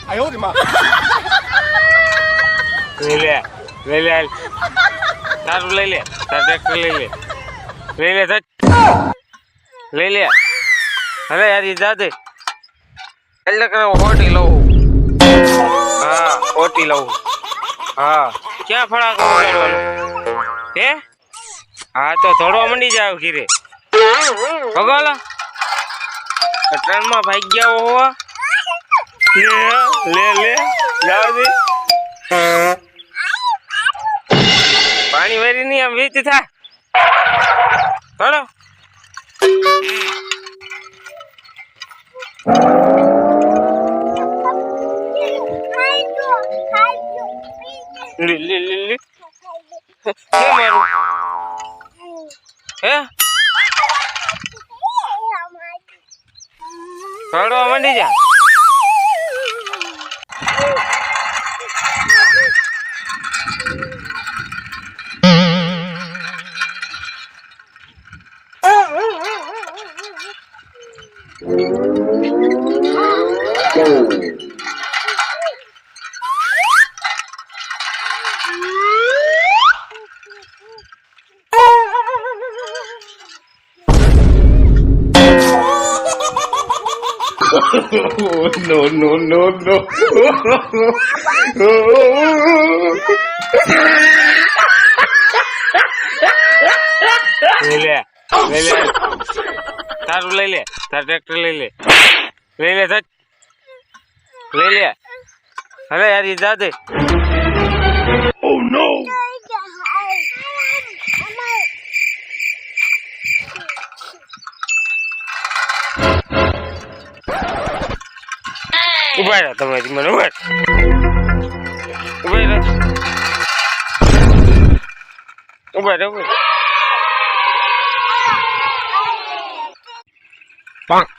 哎呦我的妈！ લઈ લે લઈ લે તારું લઈ લે તાર ટ્રેક્ટર લઈ લે લઈ લે અરે યાર ઈ જા દે એટલે કે હોટી લઉં હા હોટી લઉં હા ક્યાં ફળા કરવાનું હે હા તો થોડવા મંડી જાવ ઘીરે ભગવાલા ટ્રેનમાં ભાઈ ગયા હોવા લે લે જાવ દે પાણી વેરી નહીં આમ વીતી થા થોડો લી લી લી લી હે મારું હે થોડો મંડી જા Oh, no, no, no, no. લઈ લે તારું લઈ લે તાર ટ્રેક્ટર લઈ લે લઈ લે અરે યાર ઈ જા દે Oh no. ઉભા રહો તમે મને ઉભા રહો પાંચ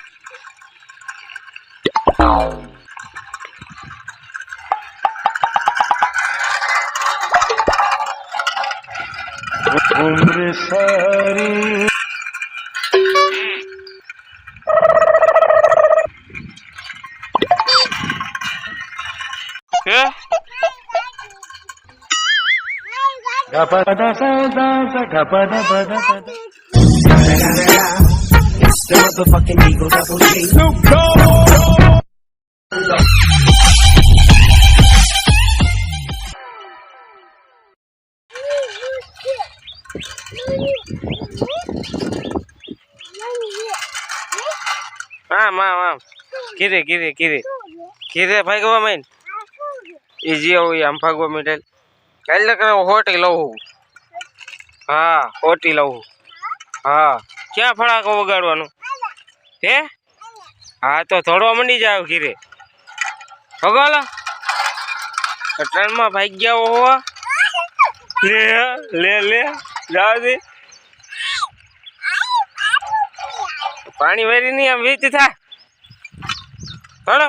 उम्र सारी હે gapada sa da sa gapada pada pada. It's the motherfucking Eagle Double G. Snoop Dogg. આમ આમ આમ કીરે કીરે કીરે કીરે ભાગવા મેન ઈજી આવું આમ ભાગવા મીઠેલ એટલે કે હોટી લઉં હા હોટી લઉં હા ક્યાં ફળાકો વગાડવાનું હે હા તો થોડવા મંડી જાવ કીરે ભગવાલા ટ્રેનમાં ભાઈ ગયા હોવા લે લે જાવ દે પાણી વેરી નહીં આમ વીતી થા થોડો